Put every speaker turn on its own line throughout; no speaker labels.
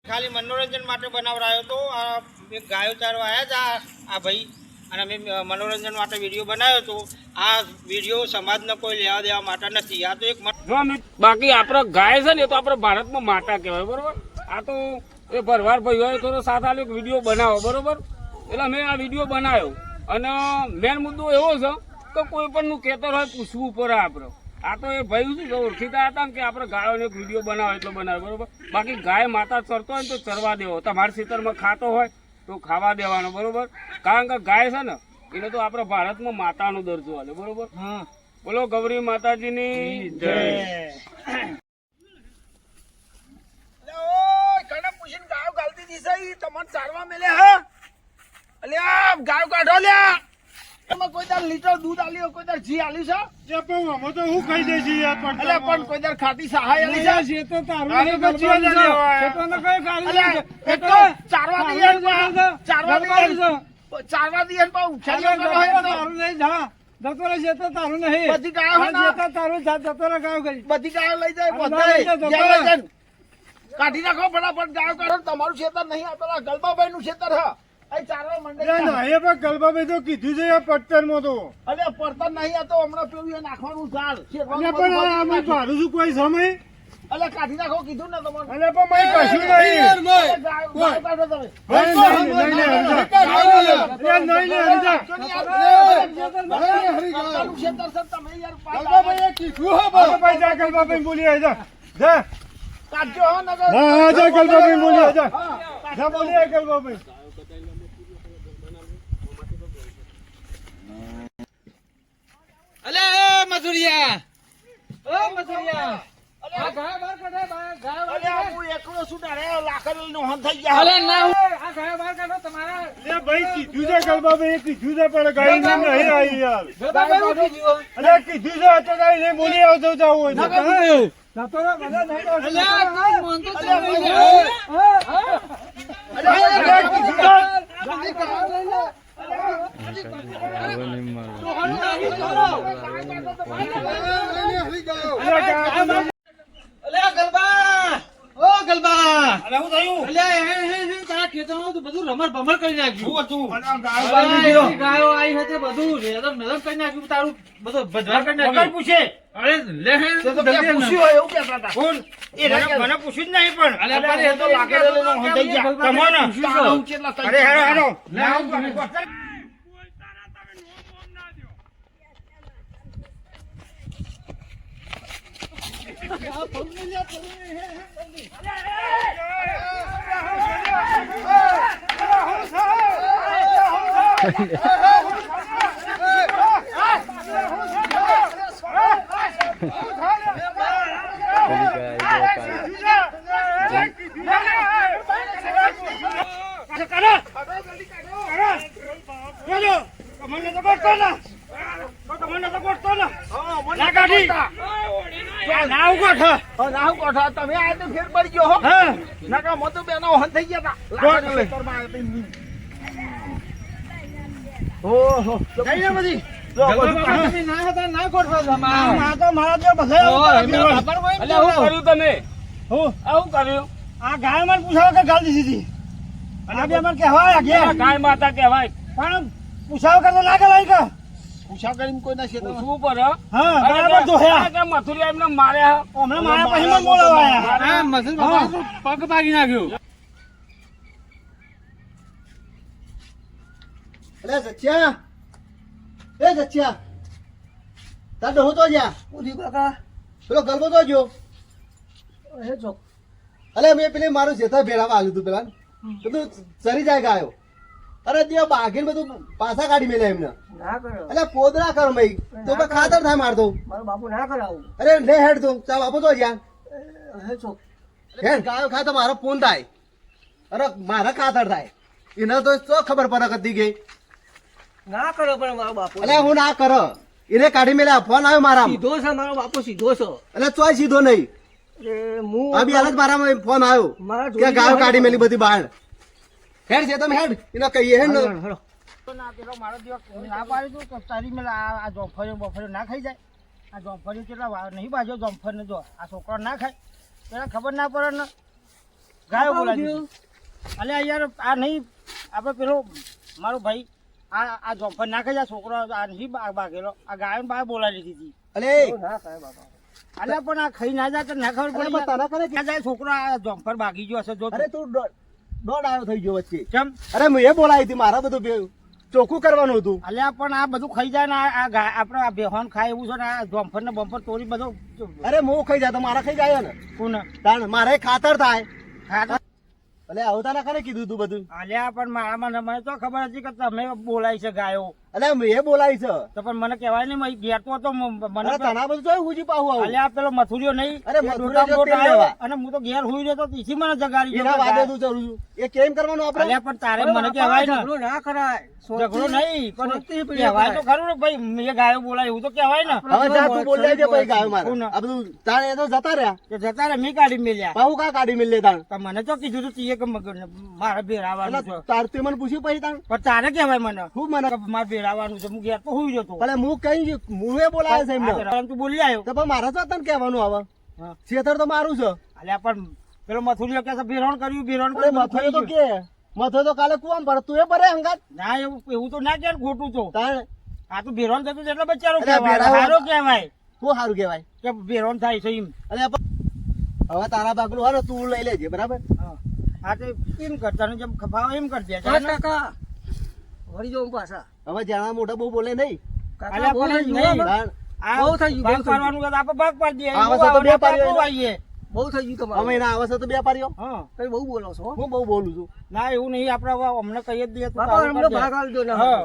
ખાલી મનોરંજન માટે બનાવરાયો તો આ એક ગાયો ચારવા આવ્યા હતા આ ભાઈ અને અમે મનોરંજન માટે વિડીયો બનાવ્યો તો આ વિડીયો સમાજને કોઈ લેવા દેવા માટે નથી આ તો એક
બાકી આપણે ગાય છે ને તો આપણે ભારતમાં માતા કહેવાય બરોબર આ તો એ ભરવાર ભાઈ હોય તો સાથ આલો એક વિડીયો બનાવો બરોબર એટલે મેં આ વિડીયો બનાવ્યો અને મેન મુદ્દો એવો છે કે કોઈ પણ નું ખેતર હોય પૂછવું પડે આપણે આ તો એ ભાઈ શું ઓળખીતા હતા ને કે આપણે ગાયોને એક વિડીયો બનાવો એટલો બનાવે બરોબર બાકી ગાય માતા ચરતો હોય ને તો ચરવા દેવો તમારા ખેતરમાં ખાતો હોય તો ખાવા દેવાનો બરોબર કારણ કે ગાય છે ને એને તો આપણે ભારતમાં માતાનો દરજ્જો હાલે બરોબર બોલો ગૌરી માતાજીની જય.
ગાયો ગાલતી દીસાઈ તમને ચારવા મેલે હા અલ્યા ગાયો કાઢો લ્યા એમાં કોઈ તાર લીટર દૂધ આલ્યો કોઈ તાર ઘી આલ્યું છે
જે પણ અમે તો હું કહી દઈશ યાર પણ
અલ્યા પણ કોઈ તાર ખાટી સહાય આલી છે
તો તારું નહીં બચવા દેવાય તો કઈ ગાલી
અલ્યા એક તો ચારવા દીએ ચારવા દીએ પા ઉછાળ્યો કરો હે
તારું નહીં જા જતો રહે છે તો તારું નહીં
બધી ગાયો હે
જે તો તારું જતો રહે ગાયો કરી
બધી ગાયો લઈ જાય બધા કાઢી નાખો ફટાફટ ગાયો કાઢો તમારું ખેતર નહીં આ પેલા ગલબાભાઈ નું ખેતર હે અહીં ચારવા મંડે
એ પણ ગલબાભાઈ તો કીધું છે પટ્ટન માં તો
અરે પડતર નહીં આ તો હમણાં પેલું એ નાખવાનું ઝાડ
પણ અમે ભાડું છું કોઈ સમય
અલે કાઢી નાખો કીધું ને તમારે
અને પણ મેં કશું નહીં
ગાયો કાઢો તમે
ગલબાભાઈ બોલી જા
કાઢજો હો નગર
હા જા ગલબાભાઈ બોલી જા બોલી ગલબાભાઈ
અલે મજુરિયા
હું એકલો છું તારે લાકડી નો હન થઈ ગયા
ભાઈ કીધું છે ગલબાભાઈ કીધું છે પણ ગાય નહીં આવી યાર અરે કીધું છે તો ગાય નહીં બોલી આવતો જવું હોય
બધું રમર ભમર કરી નાખ્યું
ગાયો આવી હતી બધું નરમ કરી નાખ્યું તારું બધું ભજવા કરી નાખ્યું
પૂછે
અરે લે
પૂછ્યું હોય એવું કહેતા હતા
કોણ મને પૂછ્યું જ નહીં પણ
એ તો લાકડી નો હન થઈ ગયા
તમને અરે હેરો હેરો
તમે આ તો ફેર પડી ગયો હો નાકા મોટું બેનો હન થઈ ગયા
આ ગાય મારે પૂછાવો કે ગાલ દીધી કહેવાય
ગાય માતા કહેવાય
પણ પૂછાવો કરતો ના કહેવાય કે
પૂછા કરીને કોઈ ના છે
પૂછવું પડે
હા બરાબર જોયા
કે મથુરિયા એમને માર્યા
હમણાં મારા પછી મને બોલાવાયા
પગ ભાગી નાખ્યું
અરે સચ્યા એ સચ્યા તાર ડહો તો જા ઉધી કાકા પેલો ગલબો તો જો
હે જો
અલે મેં પેલી મારું જેથા ભેળામાં આવ્યું હતું પેલા બધું ચરી જાય ગાયો અરે ત્યાં બાઘીને બધું પાછા કાઢી મેલે એમને
ના કરો
એટલે પોદરા કર મઈ તો પણ ખાતર થાય મારતો
મારો બાપુ ના કરાવું
અરે લે હેડ તો ચા બાપુ તો જા
હે છો
હેડ ગાયો ખાય તો મારો ફોન થાય અરે મારા ખાતર થાય એને તો શું ખબર પડે કદી ગઈ
ના કરો પણ મારો બાપુ
અલે હું ના કર એને કાઢી મેલે ફોન આવ્યો મારા
સીધો છે મારો બાપુ સીધો છે
એટલે ચોય સીધો નહીં અભી હાલ જ મારામાં ફોન આવ્યો કે ગાયો કાઢી મેલી બધી બહાર હેડ છે તમે હેડ એને કહીએ હેડ ને
મારો દિવસ ના પાડ્યું તું તારી મેં આ જોફરીઓ બફરીઓ ના ખાઈ જાય આ જોફરીઓ કેટલા નહીં બાજો જોફરને જો આ છોકરો ના ખાય પેલા ખબર ના પડે ને ગાયો બોલાવી દીધી. અલ્યા યાર આ નહીં આપણે પેલો મારો ભાઈ આ જોફર નાખે છે છોકરો આ નહીં બાગેલો આ ગાયો બહાર બોલાવી દીધી.
અલે
અલ્યા પણ આ ખાઈ ના જાય તો ના ખબર
અરે
પડી
તને કરે
ના જાય છોકરો આ જોફર બાગી ગયો હશે જો
અરે તું દોડ આવ્યો થઈ ગયો વચ્ચે.
કેમ
અરે હું એ બોલાવી હતી મારા બધું ચોખ્ખું કરવાનું હતું.
અલ્યા પણ આ બધું ખાઈ જાય ને આ ગાય આપણે આ બેહોન ખાય એવું છે ને આ જોફર ને બમ્ફર તોડી બધું
અરે હું ખાઈ જાય તો મારા ખાઈ જાય ને
કોને
તાણ મારે ખાતર થાય.
ખાતા
અલે આવું તારે કરે કીધું તું બધું.
અલ્યા પણ મારામાં મને તો ખબર હતી કે તમે બોલાય છે ગાયો
અલે એ બોલાવી છે.
તો પણ મને કહેવાય નહીં મેં ઘેર તો હતો મને
અરે તના બધું જોયું હુજી પાહું આવું.
અલ્યા પેલો મથુરિયો નહીં
અરે
એ
મથુરિયો
ડોટા
જો
બોટ
તેલ
આવ્યો
લેવા.
અને હું તો ઘેર હુઈ રહ્યો તો તેથી મને જગાડી
એના
ગયો
વાદે તું જરૂર છું. એ કેમ કરવાનું આપણે?
અલ્યા પણ તારે મને કહેવાય ને
ઝઘડો ના કરાય
ઝઘડો નહીં પણ
શાંતિથી પેલી
કહેવાય તો ખરું ને ભાઈ મેં ગાયો બોલાય એવું તો કહેવાય ને
હવે જા તું બોલ લેજે ભાઈ ગાયો મારે.
કોણ?
આ બધું તારે એ તો જતા રહ્યા.
કે જતા રે મેં કાઢી મેલ્યા
પાહું કા કાઢી મેલ લે તાણ.
તો મને તો કીધું તું તીએ કે મારે ભેરાવાનું
એટલે
છે
તાર તું મને પૂછ્યું પછી તાણ.
પણ તારે કહેવાય મને
હું મને
કે મારે ભેરાવાનું છે હું ઘેર તો હુઈ જતો
ભલે હું કઈ હું એ બોલાવે છે એમને.
તું બોલી આવ્યો
તો પણ મારે તો તને કહેવાનું આવે.
હા.
છેતર તો મારું છે.
અલ્યા પણ પેલો મથુરિયો કે છે ભેરણ કર્યું ભેરણ
અરે
કર્યું
મથો તો કે મથો તો કાલે કુવામાં પડે તું એ પડે અંગાત
ના એવું તો ના કે ખોટું તો
તાણ.
આ તો ભેરણ થતું છે એટલે બચારો
અરે
કહેવાય
ભેરાવા-
સારો કહેવાય
તું સારું કહેવાય.
કે ભેરણ થાય છે એમ
અરે હવે તારા બાગલું હાલો તું લઈ લેજે બરાબર.
આ તો એમ કરતા ને જેમ ખફાવે એમ કરી દે છે ને.
કાકા વળી જાઉં પાછા
હવે જાણા મોઢા બહુ બોલે નહીં.
કાકા
અલ્યા
બહુ
પણ
થઈ
નહીં.
ગયું
તાણ.
આ
બહુ થઈ ગયું,
ભાગ
બહુ થઈ
પાડવાનું કે આપણે ભાગ પાડી દઈએ
આ
એવું
વખતે તો બે
આપણે
પાડ્યો
બહુ
એને.
આવીએ.
બહુ થઈ ગયું તમારું
અમે એના આવશે તો બે પાર્યો.
હા
કઈ બહુ બોલો છો હો?
હું બહુ બોલું છું.
ના એવું નહીં આપણે હવે અમને કહી જ દઈએ તો
બાપા
તારું
અમને
કરી દે.
ભાગ આલજો ને
હા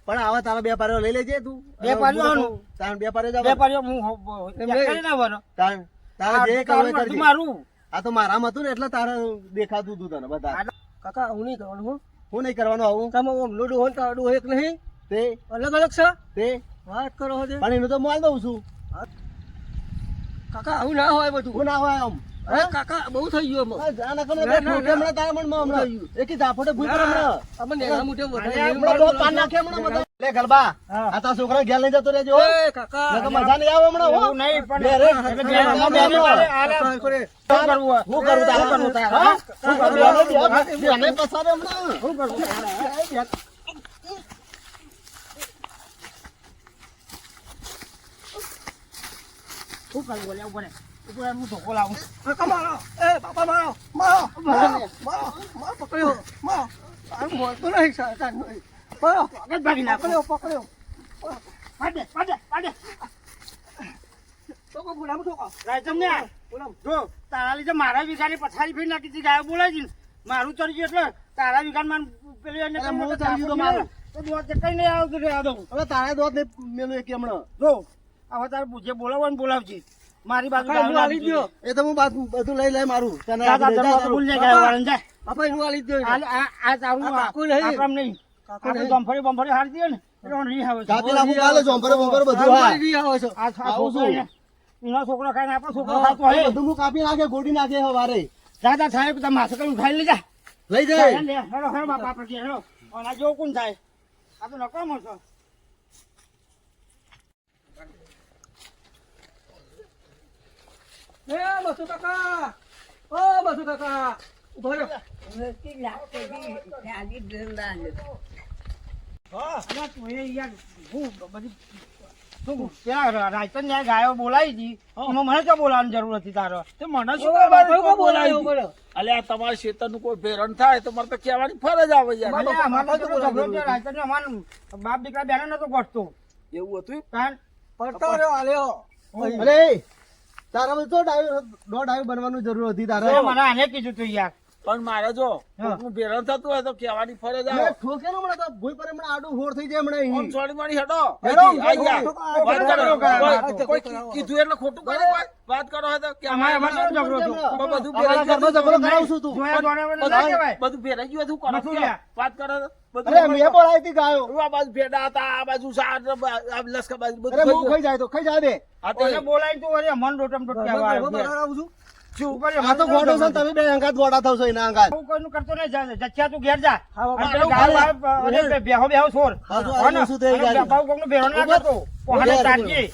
પણ આવા તારા બે પાર્યો લઈ લેજે તું.
બે પાર્યો
તાણ બે પાર્યો
બે
જાવ.
પાડ્યો હું કરી ના વરો
તાણ તારે જે કરવું એ કરજે.
મારું
આ તો મારામાં હતું ને એટલે તારે દેખાતું હતું તને બધા.
કાકા હું નહીં કરવાનું હો
હું નહીં કરવાનું આવું
તમે આમ લોડો હોય તો આડું હોય એક નહીં
તે
અલગ અલગ છે
તે
વાત કરો છો તે.
પણ એનું તો મોલ દઉં છું.
કાકા આવું ના હોય બધું
હું ના હોય આમ.
અરે કાકા બહુ થઈ ગયું આમાં.
આ જા ના કરો ને,
ના, ના,
ઠોકે હમણાં તારા મનમાં હમણાં. એકી ઝાપટે ભૂઈ પર હમણાં.
અમે નેના મોઢે વધારે
હમણાં બહુ પાન નાખે હમણાં બધા. લે ગલબા,
હા.
આ તારા છોકરાને ઘેર લઈ જતો રહેજો હો.
એ કાકા
નકર મજા નહીં આવે હમણાં હો.
એવું નહીં પણ
બે રે.
એટલે બે
બે
આમાં
રે.
બે રે. આલે.
કાકા, કરે.
શું કરવું હોય?
હું કરું તારે?
શું કરવું તારે?
હા?
શું
શું
કરવું?
કરું? બેને પસારે હમણાં.
શું કરવું તારે? શું કરવું બોલે ઉપર ઉપર હું ધોકો લાવું
કાકા મારો એ બાપા મારો મારો મારો મારો મારો પકડ્યો મારો આ બોલતો નહીં સાતા નહીં મારો
આગળ ભાગી નાખો
પકડ્યો
પાડે પાડે પાડે
ચોકો ગુલામ ચોકો
રાયચમ ને જો તારા લીધે મારા વીઘાની પથારી ફેરી નાખી હતી ગાયો બોલાવી ને મારું ચડી ગયું એટલે તારા વીઘામાં પેલી એને
અરે મોં ચડી ગયું તો મારું.
તો દોત કઈ નહીં આવતું રે આદો
હવે તારે દોત ને મેલું એક હમણાં.
જો હવે તારે જે બોલાવો ને બોલાવજે મારી બાજુ
કાકા,
ગાયો
હું આલી
લાવી
દ્યો.
એ તો હું બધું લઈ લઈ મારું. તને
જા, જા,
આપી દે, જા,
જા,
જા.
ભૂલ જાય ગાયો વાળાને જા.
બાપા એનું આલી જ દો
આ તારું
આ કાકુ નહીં.
આપણામ નહીં
કાકુ
આપણે
નહીં.
જમફળી બમફળી હારી દઈએ ને એટલે રીહ આવે છે.
કાપી નાખું કાલે જોમ્પરે બોમ્પરે બધું હા.
રી આવે છે
આ
આવું
છોકરો
છું.
ને, એનો છોકરો ખાય ને આપણો છોકરો
હા,
ખાતો હોય
બધું હું કાપી નાખે ગોડી નાખે હવારે.
જા જા થાય તમે માથે કઈ ઉઠાઈ લઈ જા
લઈ
જા,
જાય.
લે, હેલો હેલો બાપા આપણે ઘેર, હેલો અને આ જેવું કોણ થાય આ તો નકામો છો
એ બસુ કાકા ઓ બસુ કાકા ઉભો રહો
અલા તું એ યાર હું બધી તું પેલા રાયચંદ ને ગાયો બોલાવી હતી એમાં મને ક્યાં બોલાવવાની જરૂર હતી તારો તે મને શું
બાપા બોલાયો બોલો
અલ્યા તમારા ખેતરનું કોઈ ભેરણ થાય તો મારે તો કહેવાની ફરજ આવે યાર.
અલ્યા, અમારે તો પેલો ઝઘડો થયો, રાયચંદ ને અમારે બાપ દીકરા બેનો નતો ગોઠતો
એવું હતું
કારણ
પડતો રહ્યો આલ્યો
અરે તારા બધું તો દોઢ આવ્યું બનવાનું જરૂર હતી તારે.
મને આને કીધું તું યાર
પણ મારે જો
હા.
કોકનું ભેરણ થતું હોય તો કહેવાની ફરજ
મેં
આવે.
ઠોકે ને હમણાં તો ભૂઈ પર હમણાં આડું હોર થઈ જાય હમણાં
આમ
અહીં.
છોડી મારી હેડો.
હેડો,
આઈ જા.
હેડો.
વાત કરો.
હેડો.
કોઈ કીધું એટલે ખોટું કરે કોઈ? વાત કરો હોય તો કે
અમારે
અમારે
અમારે ઝઘડો થયો.
બધું
અમારા
ભેરાઈ
ઘરમાં
ગયું.
ઝઘડો કરાવશું તું.
જોયા દોડ્યા વગર ના કહેવાય.
બધું ભેરાઈ ગયું હતું કરો
નથી
છો?
લ્યા.
વાત કરો તો.
અરે
બધું
મેં બોલાવી હતી ગાયો.
આ બાજુ ભેડા હતા આ બાજુ સાર આ લસકા બાજુ
અરે
બધું
હું ખાઈ જાય તો ખાઈ જાય બે.
આ તે
કોઈને બોલાવીને તું વળી મન રોટમ રોટ કહેવા આવ્યો.
બરાબર છું
આ તો ગોડો છે ને તમે બે અંગાત ગોડા થશો એના અંગાત.
હું કોઈનું કરતો નહીં જા જચ્યા તું ઘેર જા
હા,
અને
બાપા,
પેલો
હાલ,
ગાય
હાલ.
અને બેહો બેહો છોડ
હા, તો
હો ને?
આવું શું થઈ
અને
જાય?
બાપા કોકનું બેહો ના કરતો. કોહાને
ઉભો રહે,
તારજી.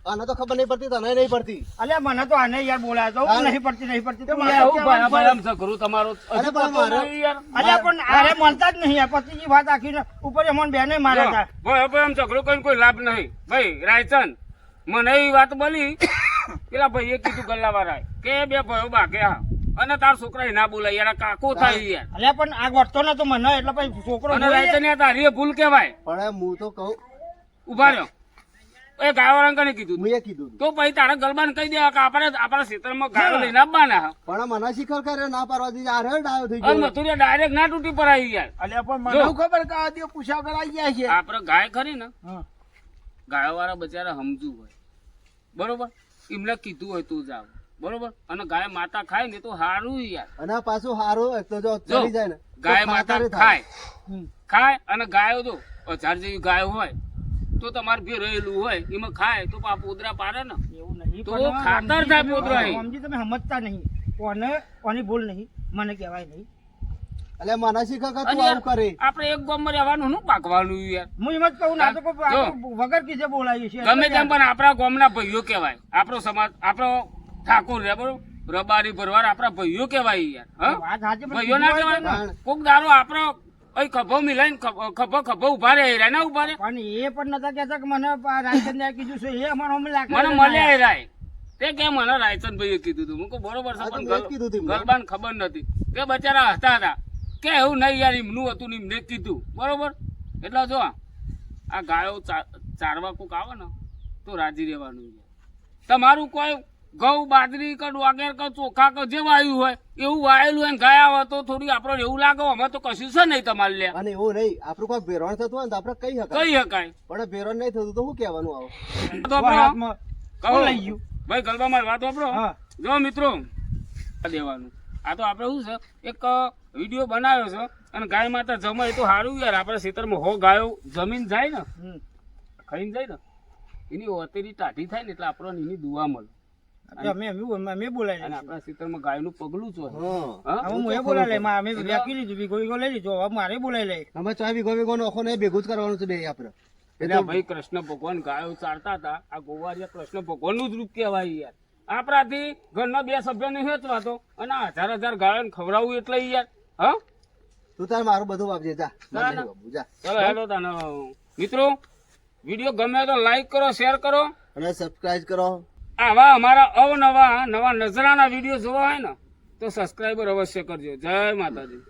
આને તો ખબર નહીં પડતી તને નહીં પડતી
અલ્યા મને તો આને યાર બોલાયો તો
હા.
નહીં પડતી તો
એ આવું ભાઈ ભાઈ આમ ઝઘડું તમારો
અરે
હજુ
પણ
પતો
મારે-
નહીં યાર.
અલ્યા પણ આરે મળતા જ નહીં યાર પતિની વાત આખી ઉપર એમોન બેને માર્યા હતા
ભાઈ હવે આમ ઝઘડો કરીને કોઈ લાભ નહીં ભાઈ રાયચંદ મને એવી વાત બોલી પેલા ભાઈએ કીધું ગલ્લાવાળાએ કે બે ભાઈઓ બાકે હા અને તાર છોકરા ના બોલાય યાર આ કાકો થાય યાર
અલ્યા પણ આ ગોઠતો નતો મને એટલે પછી છોકરો
અને
જોઈ લે.
રાયચંદ યાર તારી એ ભૂલ કહેવાય
પણ હું તો કહું
ઉભા રહ્યો એ ગાયવાળા કને કીધું
મેં કીધું તું.
તો પછી તારા ગલબાને કહી દેવા કે આપણે આપણા ક્ષેત્રમાં ગાયો લઈને આવવાના
પણ મને શિખર કરે ના પાડવા દીધી આ રે ડાયો થઈ
અને
ગયો
મથુરિયા ડાયરેક્ટ ના તૂટી પડાય યાર
અલ્યા પણ મને
જો.
શું ખબર કે આ દિવસ પૂછા કરાઈ ગયા છે
આપણે ગાય ખરી ને
હા.
ગાયો વાળા બચારા સમજુ હોય બરોબર એમને કીધું હોય તું જાવ બરોબર અને ગાય માતા ખાય ને તો સારું યાર
અને આ પાછું હારું એક તો જો
જો
ચડી જાય ને તો
ગાય માતા
ખાતર થાય.
ખાય ખાય અને ગાયો જો 1000 જેવી ગાયો હોય તો તમારે ભી રહેલું હોય એમાં ખાય તો આ પોદરા પાડે ને
એવું નહીં
તો
પણ
ખાતર
સમજી
થાય
તમે-
પોદરા એ.
સમજી તમે સમજતા નહીં કોની ભૂલ નહીં મને કહેવાય નહીં
એટલે મને શિખર કે તું
અને
આવું કરે
આપણે એક ગામમાં રહેવાનું શું પાકવાનું યાર
હું એમ જ કહું ના તો કોઈ
જો.
આપણે વગર કીધે બોલાવીએ છીએ
ગમે તેમ પણ આપણા ગામના ભાઈઓ કહેવાય આપણો સમાજ આપણો ઠાકોર રે બરોબર રબારી ભરવાડ આપણા ભાઈઓ કહેવાય યાર હા
વાત સાચી પણ
ભાઈઓ ના
કીધું હોય
કહેવાય
ને.
કોક દારો આપણો અહીં ખભો મિલાઈને ખભો ઉભા રહે હેરા ના ઉભા રહે
પણ એ પણ નતા કહેતા કે મને રાજચંદ્ર કીધું છે એ અમારો અમે લાકડા
મને
લઈને
મળ્યા
આયા.
હેરાય તે કે મને રાયચંદ ભાઈએ કીધું હતું હું કહું બરોબર છે
હા, તો
પણ
મેં જ કીધું હતું એમને.
ગલબાને ખબર નથી કે બચારા હતા હતા કે એવું નહીં યાર એમનું હતું ને એમને કીધું બરોબર એટલે જો આ ગાયો ચારવા કોક આવે ને તો રાજી રહેવાનું છે. તમારું કોઈ ઘઉં બાજરી કે ડોગેર કે ચોખા કે જે વાયુ હોય એવું વાયેલું હોય ને ગયા હોય તો થોડી આપણે એવું લાગે અમે તો કશું છે નહીં તમારે લે
અને એવું નહીં આપણું કોઈ ભેરવણ થતું હોય ને તો આપણે કહી શકાય
કહી શકાય
પણ ભેરવણ નહીં થતું તો શું કહેવાનું આવો
તો આપણો
હાથમાં
કહો
કોણ લઈ ગયું
ભાઈ ગલબા મારી વાત વાપરો
હા.
જો મિત્રો દેવાનું આ તો આપણે શું છે એક વિડીયો બનાવ્યો છે અને ગાય માતા જમે એ તો સારું યાર આપણે ખેતરમાં હો ગાયો જમીન જાય ને
હમ.
ખાઈને જાય ને એની ઓતેરી ટાઢી થાય ને એટલે આપણને એની દુઆ મળે
તો અમે બોલાવી
અને આપણા ખેતરમાં ગાયનું પગલું જ હોય
હા
હા?
હવે હું એ બોલાવી લઈ અમે વેચી લીધું વીઘો લઈ લીધો હવે મારે બોલાવી લઈ
અમે ચાય વીઘો નોખો ને ભેગું જ કરવાનું છે બે આપણે
એટલે આ ભાઈ કૃષ્ણ ભગવાન ગાયો ચારતા હતા આ ગોવારિયા કૃષ્ણ ભગવાનનું જ રૂપ કહેવાય યાર આપણાથી ઘરના 2 સભ્યોને હેચવાતો અને આ 1000 ગાયોને ખવડાવવું એટલે યાર હા
તું તાર મારું બધું વાપજે જા
ના, ના.
બાબુ, જા
ચલો હેલો તાનો મિત્રો વિડીયો ગમે તો લાઈક કરો શેર કરો
અને સબસ્ક્રાઇબ કરો
આવા અમારા અવનવા નવા નજરાના વિડીયો જોવા હોય ને તો સબસ્ક્રાઈબર અવશ્ય કરજો જય માતાજી